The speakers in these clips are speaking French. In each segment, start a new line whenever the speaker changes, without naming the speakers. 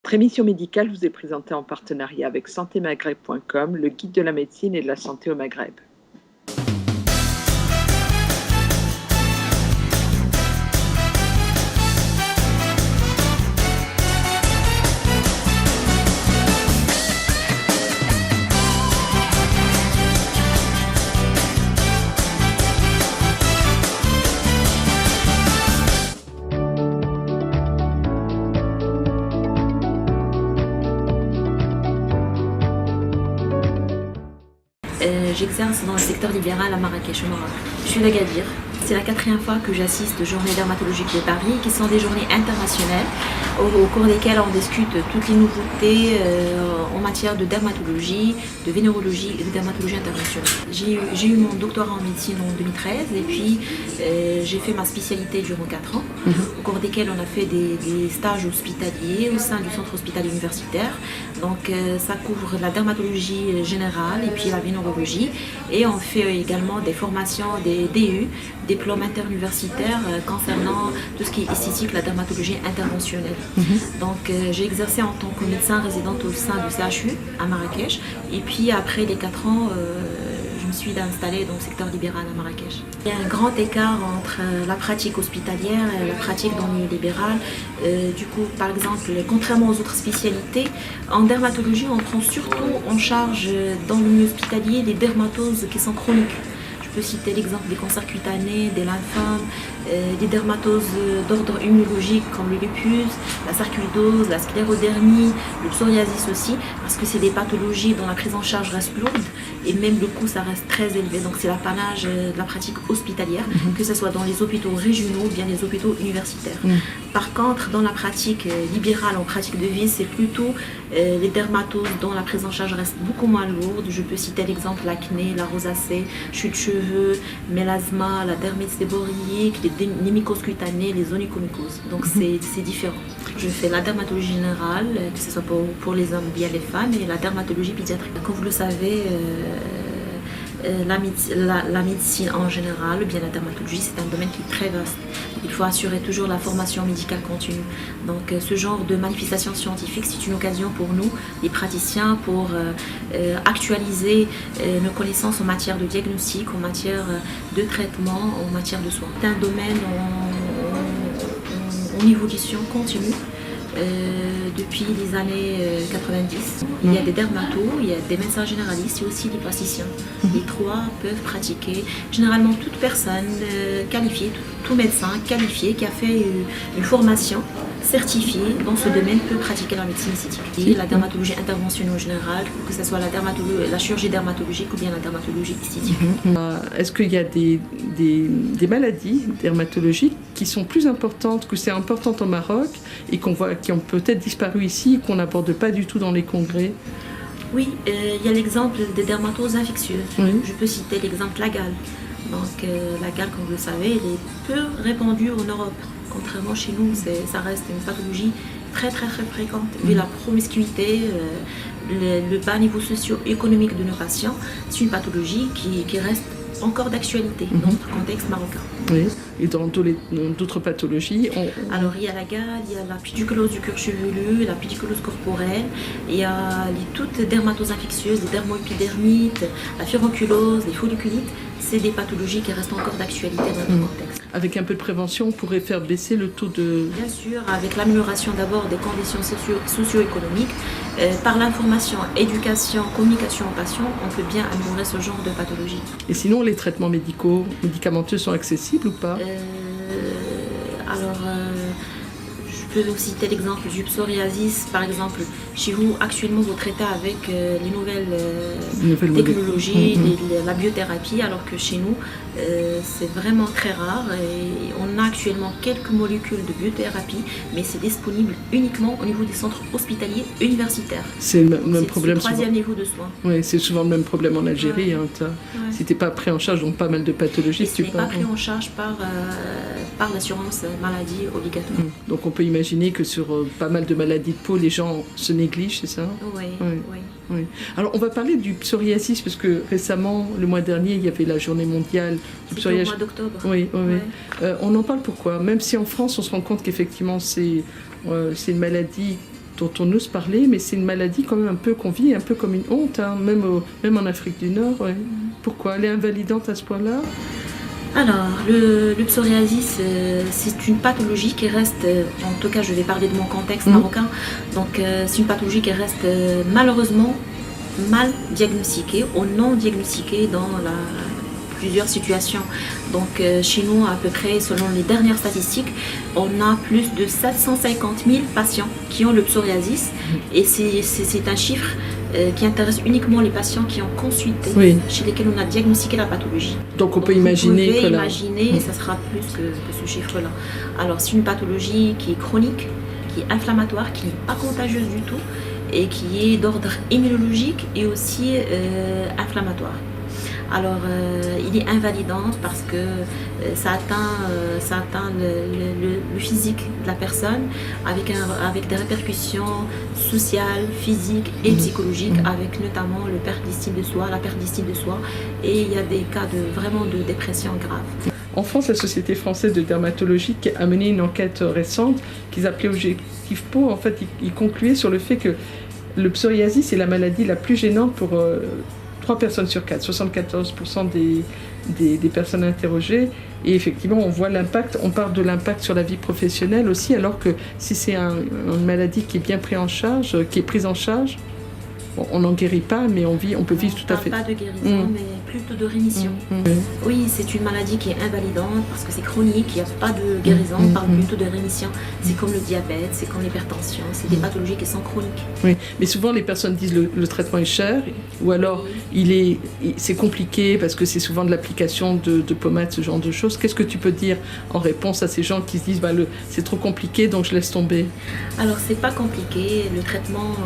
Votre émission médicale vous est présentée en partenariat avec santémaghreb.com, le guide de la médecine et de la santé au Maghreb.
J'exerce dans le secteur libéral à Marrakech, au Maroc. Je suis d'Agadir. C'est la 4e fois que j'assiste aux journées dermatologiques de Paris, qui sont des journées internationales, au cours desquelles on discute toutes les nouveautés en matière de dermatologie, de vénérologie et de dermatologie interventionnelle. J'ai eu mon doctorat en médecine en 2013 et puis j'ai fait ma spécialité durant 4 ans, au cours desquels on a fait des stages hospitaliers au sein du centre hospitalier universitaire. Donc ça couvre la dermatologie générale et puis la vénérologie, et on fait également des formations, des DU, diplômes interuniversitaires concernant tout ce qui est esthétique, la dermatologie interventionnelle. Donc j'ai exercé en tant que médecin résidente au sein du CHU à Marrakech, et puis après les 4 ans je me suis installée dans le secteur libéral à Marrakech. Il y a un grand écart entre la pratique hospitalière et la pratique dans le milieu libéral. Du coup, par exemple, contrairement aux autres spécialités, en dermatologie, on prend surtout en charge dans le milieu hospitalier les dermatoses qui sont chroniques. Je peux citer l'exemple des cancers cutanés, des lymphomes, des dermatoses d'ordre immunologique comme le lupus, la sarcoïdose, la sclérodermie, le psoriasis aussi, parce que c'est des pathologies dont la prise en charge reste lourde et même le coût ça reste très élevé. Donc c'est l'apanage de la pratique hospitalière, que ce soit dans les hôpitaux régionaux ou bien les hôpitaux universitaires. Par contre, dans la pratique libérale, en pratique de vie, c'est plutôt les dermatoses dont la prise en charge reste beaucoup moins lourde. Je peux citer l'exemple l'acné, la rosacée, chute de cheveux, mélasma, la dermite séborique, les mycoses cutanées, les onychomycoses. Donc c'est différent. Je fais la dermatologie générale, que ce soit pour les hommes ou bien les femmes, et la dermatologie pédiatrique. Comme vous le savez, la médecine en général, ou bien la dermatologie, c'est un domaine qui est très vaste. Il faut assurer toujours la formation médicale continue. Donc ce genre de manifestation scientifique, c'est une occasion pour nous, les praticiens, pour actualiser nos connaissances en matière de diagnostic, en matière de traitement, en matière de soins. C'est un domaine en évolution continue. Depuis les années 90. Il y a des dermatos, il y a des médecins généralistes et aussi des plasticiens. Les trois peuvent pratiquer. Généralement, toute personne qualifiée, tout médecin qualifié qui a fait une formation certifiée dans ce domaine peut pratiquer la médecine esthétique. Et la dermatologie interventionnelle en général, que ce soit la chirurgie dermatologique ou bien la dermatologie esthétique.
Est-ce qu'il y a des maladies dermatologiques qui sont plus importantes, que c'est important au Maroc et qui ont peut-être disparu ici et qu'on n'aborde pas du tout dans les congrès?
Oui, il y a l'exemple des dermatoses infectieuses. Je peux citer l'exemple la gale. Donc la gale, comme vous le savez, elle est peu répandue en Europe. Contrairement chez nous, ça reste une pathologie très fréquente. Vu la promiscuité, le bas niveau socio-économique de nos patients, c'est une pathologie qui reste encore d'actualité dans notre contexte marocain.
Oui. Et dans d'autres pathologies
Alors il y a la gale, il y a la pédiculose du cuir chevelu, la pédiculose corporelle, il y a toutes dermatoses infectieuses, les dermoépidermites, la furonculose, les folliculites. C'est des pathologies qui restent encore d'actualité dans notre contexte.
Avec un peu de prévention, on pourrait faire baisser le taux de...
Bien sûr, avec l'amélioration d'abord des conditions socio-économiques, par l'information, éducation, communication aux patients, on peut bien améliorer ce genre de pathologie.
Et sinon, les traitements médicamenteux sont accessibles ou pas?
Je peux aussi citer l'exemple du psoriasis, par exemple. Chez vous, actuellement, vous traitez avec les nouvelles technologies, la biothérapie, alors que chez nous, c'est vraiment très rare. Et on a actuellement quelques molécules de biothérapie, mais c'est disponible uniquement au niveau des centres hospitaliers universitaires.
C'est le même problème.
C'est le 3e niveau de soins.
Oui, c'est souvent le même problème en Algérie. Si tu n'es pas pris en charge, donc pas mal de pathologies.
Tu n'es pas pris en charge par l'assurance maladie obligatoire.
Donc on peut imaginer que sur pas mal de maladies de peau, les gens se négligent, c'est ça?
Oui.
Alors on va parler du psoriasis, parce que récemment, le mois dernier, il y avait la journée mondiale du psoriasis.
Au mois d'octobre.
Oui. On en parle pourquoi? Même si en France, on se rend compte qu'effectivement, c'est une maladie dont on ose parler, mais c'est une maladie quand même un peu qu'on vit un peu comme une honte, hein, même en Afrique du Nord. Ouais. Pourquoi? Elle est invalidante à ce point-là?
Alors, le psoriasis, c'est une pathologie qui reste, en tout cas je vais parler de mon contexte marocain, donc c'est une pathologie qui reste malheureusement mal diagnostiquée ou non diagnostiquée dans plusieurs situations. Donc chez nous, à peu près, selon les dernières statistiques, on a plus de 750 000 patients qui ont le psoriasis et c'est un chiffre qui intéresse uniquement les patients qui ont consulté, chez lesquels on a diagnostiqué la pathologie.
Donc on peut imaginer
que imaginer, ça sera plus que ce chiffre-là. Alors c'est une pathologie qui est chronique, qui est inflammatoire, qui n'est pas contagieuse du tout et qui est d'ordre immunologique et aussi inflammatoire. Alors, il est invalidant parce que ça atteint le physique de la personne avec des répercussions sociales, physiques et psychologiques, avec notamment la perte d'estime de soi, et il y a des cas vraiment de dépression grave.
En France, la Société française de dermatologie a mené une enquête récente qu'ils appelaient Objectif Peau. En fait, ils concluaient sur le fait que le psoriasis est la maladie la plus gênante pour 3 personnes sur 4, 74% des personnes interrogées. Et effectivement, on voit l'impact, on parle de l'impact sur la vie professionnelle aussi, alors que si c'est une maladie qui est bien prise en charge, on n'en guérit pas, mais on peut vivre tout à fait.
Pas de guérison, mais plutôt de rémission. Oui, c'est une maladie qui est invalidante parce que c'est chronique, il n'y a pas de guérison, on parle plutôt de rémission. C'est comme le diabète, c'est comme l'hypertension, c'est des pathologies qui sont chroniques.
Oui, mais souvent les personnes disent le traitement est cher, ou alors c'est compliqué parce que c'est souvent de l'application de pommades, ce genre de choses. Qu'est-ce que tu peux dire en réponse à ces gens qui se disent c'est trop compliqué donc je laisse tomber? Alors c'est pas compliqué, le traitement,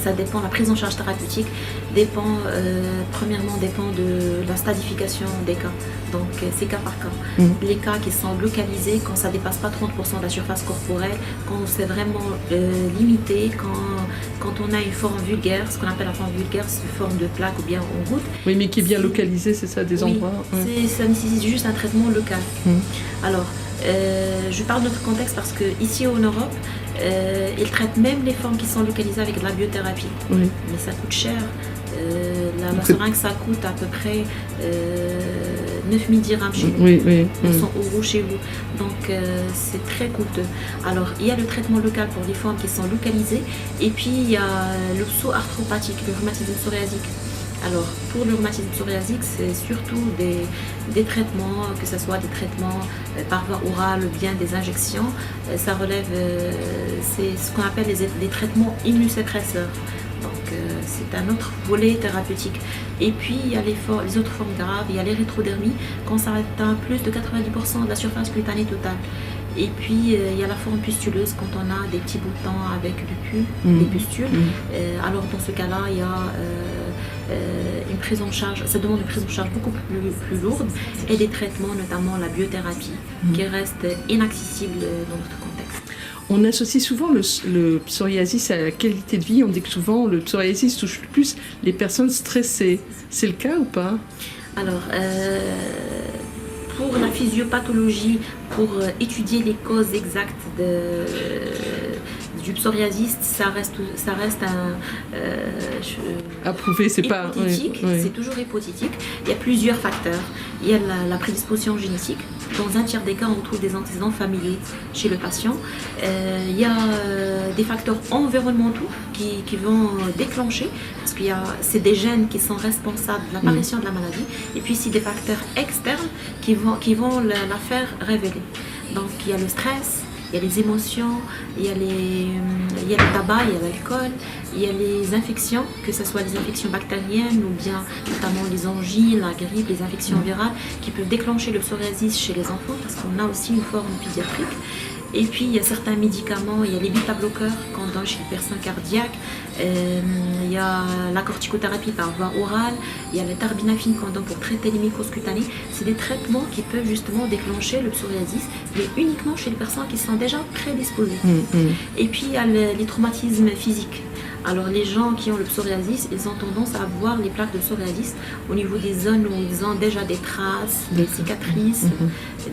ça dépend, la prise en charge thérapeutique dépend
de la stadification des cas, donc c'est cas par cas. Les cas qui sont localisés quand ça dépasse pas 30% de la surface corporelle, quand c'est vraiment limité, quand on a une forme vulgaire, ce qu'on appelle la forme vulgaire, c'est une forme de plaque ou bien en goutte.
Oui, mais qui est bien localisé, c'est ça, des endroits.
Ça nécessite juste un traitement local. Alors, je parle de notre contexte parce que ici en Europe, ils traitent même les formes qui sont localisées avec de la biothérapie. Mais ça coûte cher. La seringue, ça coûte à peu près 9000 dirhams chez nous, 900 € chez vous. Donc c'est très coûteux. Alors il y a le traitement local pour les formes qui sont localisées et puis il y a le psoriasis, le rhumatisme psoriasique. Alors pour le rhumatisme psoriasique, c'est surtout des traitements, que ce soit des traitements par voie orale ou bien des injections. Ça relève, c'est ce qu'on appelle les traitements immunosuppresseurs. Donc c'est un autre volet thérapeutique. Et puis il y a les autres formes graves, il y a les rétrodermies quand ça atteint plus de 90% de la surface cutanée totale. Et puis il y a la forme pustuleuse quand on a des petits boutons avec du pus, des pustules. Alors dans ce cas-là, il y a une prise en charge, ça demande une prise en charge beaucoup plus lourde et des traitements, notamment la biothérapie, qui reste inaccessible dans notre contexte.
On associe souvent le psoriasis à la qualité de vie. On dit que souvent le psoriasis touche plus les personnes stressées. C'est le cas ou pas?
Alors, pour la physiopathologie, pour étudier les causes exactes du psoriasis, ça reste
approuvé, c'est pas
hypothétique, c'est toujours hypothétique. Il y a plusieurs facteurs. Il y a la prédisposition génétique. Dans un tiers des cas, on trouve des antécédents familiers chez le patient. Il y a des facteurs environnementaux qui vont déclencher, parce que c'est des gènes qui sont responsables de l'apparition de la maladie, et puis c'est des facteurs externes qui vont la faire révéler. Donc il y a le stress, il y a les émotions, il y a le tabac, il y a l'alcool, il y a les infections, que ce soit les infections bactériennes ou bien notamment les angines, la grippe, les infections virales qui peuvent déclencher le psoriasis chez les enfants parce qu'on a aussi une forme pédiatrique. Et puis il y a certains médicaments, il y a les bêta-bloqueurs qu'on donne chez les personnes cardiaques, il y a la corticothérapie par voie orale, il y a la terbinafine qu'on donne pour traiter les mycoses cutanées. C'est des traitements qui peuvent justement déclencher le psoriasis, mais uniquement chez les personnes qui sont déjà prédisposées. Et puis il y a les traumatismes physiques. Alors les gens qui ont le psoriasis, ils ont tendance à avoir les plaques de psoriasis au niveau des zones où ils ont déjà des traces, des cicatrices,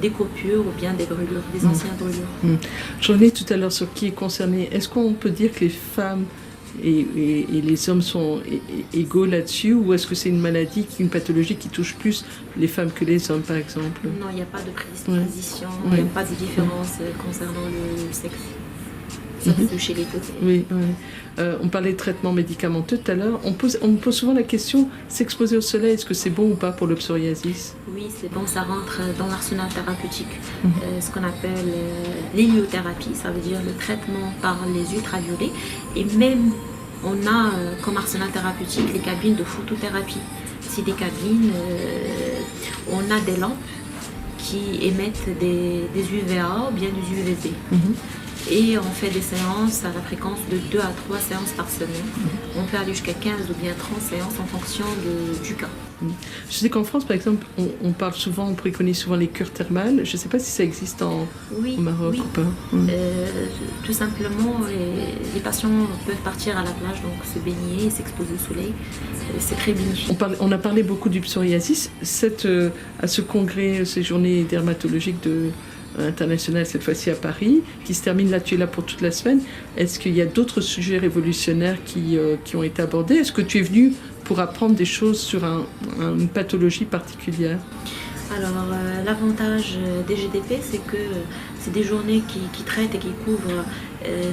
des coupures ou bien des brûlures, des anciennes brûlures.
Je revenais tout à l'heure sur qui est concerné. Est-ce qu'on peut dire que les femmes et les hommes sont égaux là-dessus, ou est-ce que c'est une maladie, une pathologie qui touche plus les femmes que les hommes, par exemple?
Non, il n'y a pas de prédisposition, il n'y a pas de différence concernant le sexe. Ça se touche chez les côtés.
Oui. On parlait de traitement médicamenteux tout à l'heure. On me pose souvent la question, s'exposer au soleil, est-ce que c'est bon ou pas pour le psoriasis?
Oui, c'est bon, ça rentre dans l'arsenal thérapeutique. Ce qu'on appelle l'héliothérapie, ça veut dire le traitement par les ultraviolets. Et même, on a comme arsenal thérapeutique les cabines de photothérapie. C'est des cabines, on a des lampes qui émettent des UVA ou bien des UVB. Et on fait des séances à la fréquence de 2 à 3 séances par semaine. On peut aller jusqu'à 15 ou bien 30 séances en fonction du cas.
Je sais qu'en France, par exemple, on parle souvent, on préconise souvent les cures thermales. Je ne sais pas si ça existe au Maroc ou pas.
Tout simplement, les patients peuvent partir à la plage, donc se baigner, s'exposer au soleil. C'est très bénéfique.
On a parlé beaucoup du psoriasis. À ce congrès, ces journées dermatologiques internationales, cette fois-ci à Paris, qui se termine là, tu es là pour toute la semaine. Est-ce qu'il y a d'autres sujets révolutionnaires qui ont été abordés? Est-ce que tu es venu pour apprendre des choses sur une pathologie particulière?
Alors, l'avantage des GDP, c'est que c'est des journées qui traitent et qui couvrent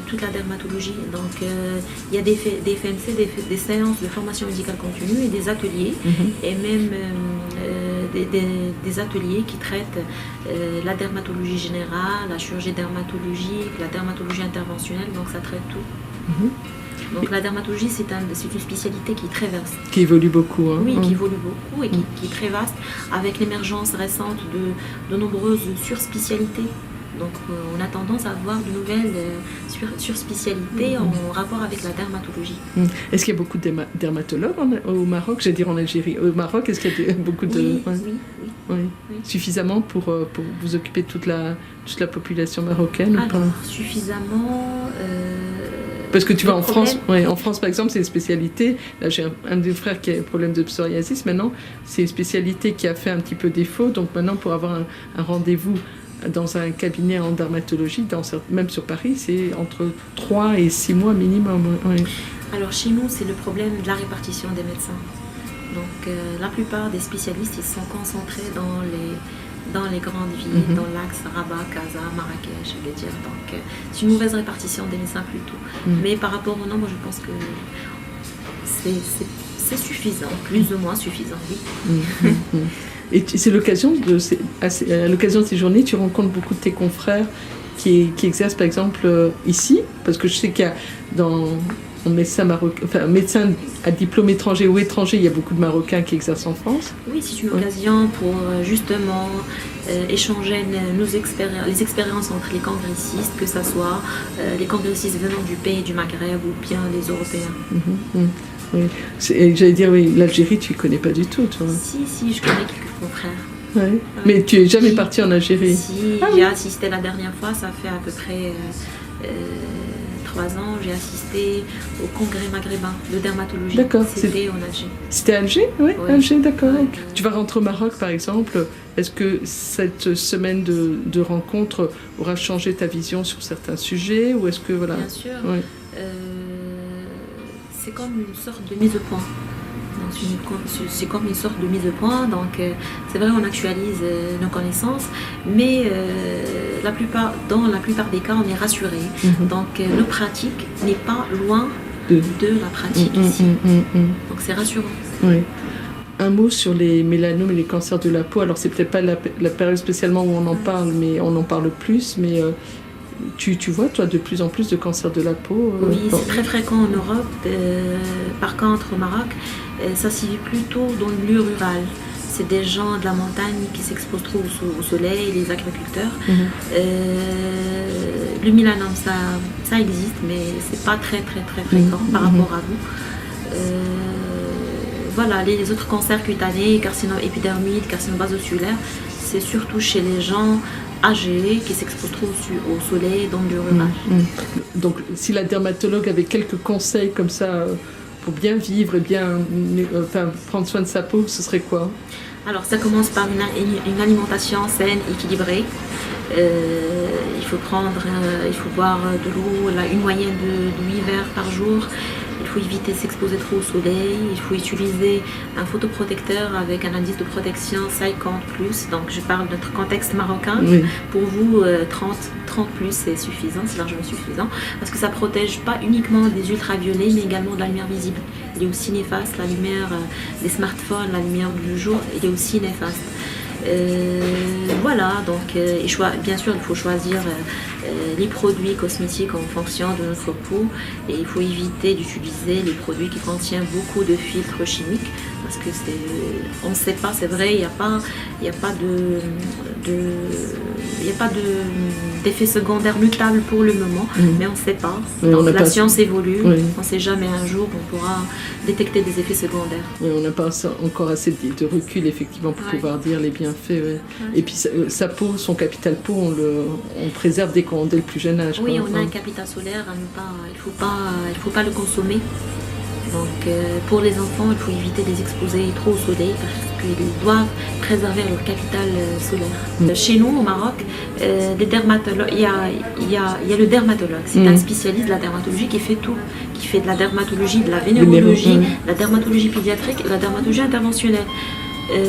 toute la dermatologie. Donc, il y a des FMC, des séances de formation médicale continue et des ateliers, et même des ateliers qui traitent la dermatologie générale, la chirurgie dermatologique, la dermatologie interventionnelle, donc ça traite tout. Donc la dermatologie, c'est une spécialité qui est très vaste.
Qui évolue beaucoup.
Oui, qui évolue beaucoup et qui est très vaste, avec l'émergence récente de nombreuses surspécialités. Donc on a tendance à avoir de nouvelles surspécialités en rapport avec la dermatologie.
Est-ce qu'il y a beaucoup de dermatologues au Maroc? J'allais dire en Algérie. Au Maroc, est-ce qu'il y a beaucoup de... Oui. Suffisamment pour vous occuper de toute la population marocaine?
Alors, suffisamment...
Parce que tu vois, en France, par exemple, c'est une spécialité. Là, j'ai un des frères qui a un problème de psoriasis. Maintenant, c'est une spécialité qui a fait un petit peu défaut. Donc maintenant, pour avoir un rendez-vous dans un cabinet en dermatologie, même sur Paris, c'est entre 3 et 6 mois minimum.
Alors chez nous, c'est le problème de la répartition des médecins. Donc la plupart des spécialistes, ils sont concentrés dans les grandes villes, dans l'Axe, Rabat, Casa, Marrakech, je vais dire. Donc c'est une mauvaise répartition des médecins plutôt. Mais par rapport au nombre, je pense que c'est suffisant, plus ou moins suffisant, oui.
Et c'est à l'occasion de ces journées, tu rencontres beaucoup de tes confrères qui exercent par exemple ici, parce que je sais qu'il y a médecin à diplôme étranger ou étranger, il y a beaucoup de Marocains qui exercent en France.
Oui, c'est une occasion pour justement échanger les expériences entre les congressistes, que ce soit les congressistes venant du pays du Maghreb ou bien les Européens.
Oui. J'allais dire, l'Algérie, tu ne connais pas du tout, toi.
Si, je connais quelques confrères.
Ouais. Mais tu n'es jamais partie en Algérie?
Si, j'ai assisté la dernière fois, ça fait à peu près 3 ans, j'ai assisté au congrès maghrébin de dermatologie.
D'accord.
C'était en Alger.
C'était à Alger? Oui, Alger, d'accord. Tu vas rentrer au Maroc, par exemple. Est-ce que cette semaine de rencontre aura changé ta vision sur certains sujets, ou est-ce que, voilà...
Bien sûr. C'est comme une sorte de mise au point. C'est comme une sorte de mise au point. Donc, c'est vrai, on actualise nos connaissances, mais dans la plupart des cas, on est rassuré. Donc, nos pratiques n'est pas loin de la pratique ici. Donc, c'est rassurant.
Oui. Un mot sur les mélanomes et les cancers de la peau. Alors, c'est peut-être pas la période spécialement où on en parle, mais on en parle plus. Mais tu vois, toi, de plus en plus de cancers de la peau?
Oui, c'est très fréquent en Europe. Par contre, au Maroc, ça se vit plutôt dans le milieu rural. C'est des gens de la montagne qui s'exposent trop au soleil, les agriculteurs. Le mélanome, ça existe, mais c'est pas très fréquent par rapport à vous. Voilà, les autres cancers cutanés, carcinome épidermide, carcinome basoculaire, c'est surtout chez les gens âgés qui s'exposent trop au soleil dans le rural.
Donc si la dermatologue avait quelques conseils comme ça pour bien vivre et bien prendre soin de sa peau, ce serait quoi?
Alors ça commence par une alimentation saine, équilibrée. Il faut boire de l'eau, une moyenne de 8 verres par jour. Il faut éviter de s'exposer trop au soleil. Il faut utiliser un photoprotecteur avec un indice de protection 50+. Donc je parle de notre contexte marocain.
Oui.
Pour vous, 30+, c'est suffisant, c'est largement suffisant. Parce que ça ne protège pas uniquement des ultraviolets, mais également de la lumière visible. Il est aussi néfaste, la lumière des smartphones, la lumière du jour, il est aussi néfaste. Voilà, donc bien sûr il faut choisir les produits cosmétiques en fonction de notre peau, et il faut éviter d'utiliser les produits qui contiennent beaucoup de filtres chimiques, parce que on ne sait pas, c'est vrai, il n'y a pas d'effet secondaire notable pour le moment, mais on ne sait pas. Donc la science évolue, on ne sait jamais, un jour on pourra détecter des effets secondaires.
Oui, on n'a pas encore assez de recul effectivement pour pouvoir dire les bienfaits. Et puis sa peau, son capital peau, on préserve dès le plus jeune âge.
Oui, on a un capital solaire, il faut pas le consommer. Donc pour les enfants, il faut éviter de les exposer trop au soleil parce qu'ils doivent préserver leur capital solaire. Chez nous, au Maroc, il y a le dermatologue. C'est un spécialiste de la dermatologie qui fait tout, qui fait de la dermatologie, de la vénérologie, la dermatologie pédiatrique et la dermatologie interventionnelle.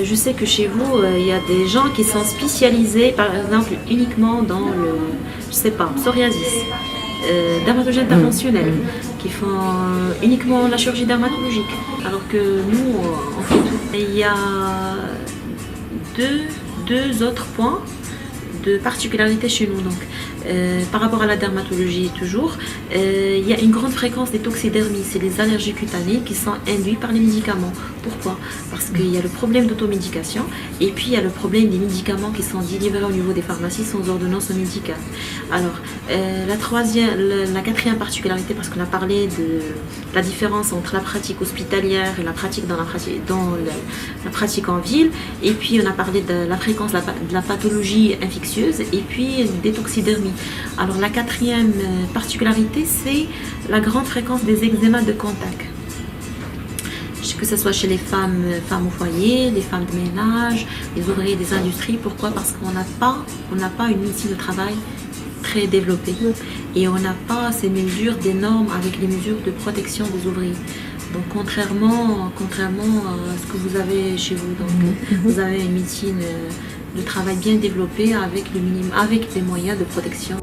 Je sais que chez vous, il y a des gens qui sont spécialisés, par exemple, uniquement dans psoriasis, dermatologie interventionnelle, qui font uniquement la chirurgie dermatologique, alors que nous, on fait tout. Et il y a deux autres points de particularité chez nous. Donc, par rapport à la dermatologie toujours, il y a une grande fréquence des toxidermies, c'est les allergies cutanées qui sont induites par les médicaments. Pourquoi? Parce qu'il y a le problème d'automédication et puis il y a le problème des médicaments qui sont délivrés au niveau des pharmacies sans ordonnance médicale. Alors, la quatrième particularité, parce qu'on a parlé de la différence entre la pratique hospitalière et la pratique dans la pratique en ville, et puis on a parlé de la fréquence de la pathologie infectieuse et puis des toxidermies. Alors la quatrième particularité, c'est la grande fréquence des eczémas de contact. Que ce soit chez les femmes au foyer, les femmes de ménage, les ouvriers des industries. Pourquoi? Parce qu'on n'a pas une médecine de travail très développée. Et on n'a pas ces mesures, des normes avec les mesures de protection des ouvriers. Donc contrairement à ce que vous avez chez vous, vous avez une médecine de travail bien développé avec des moyens de protection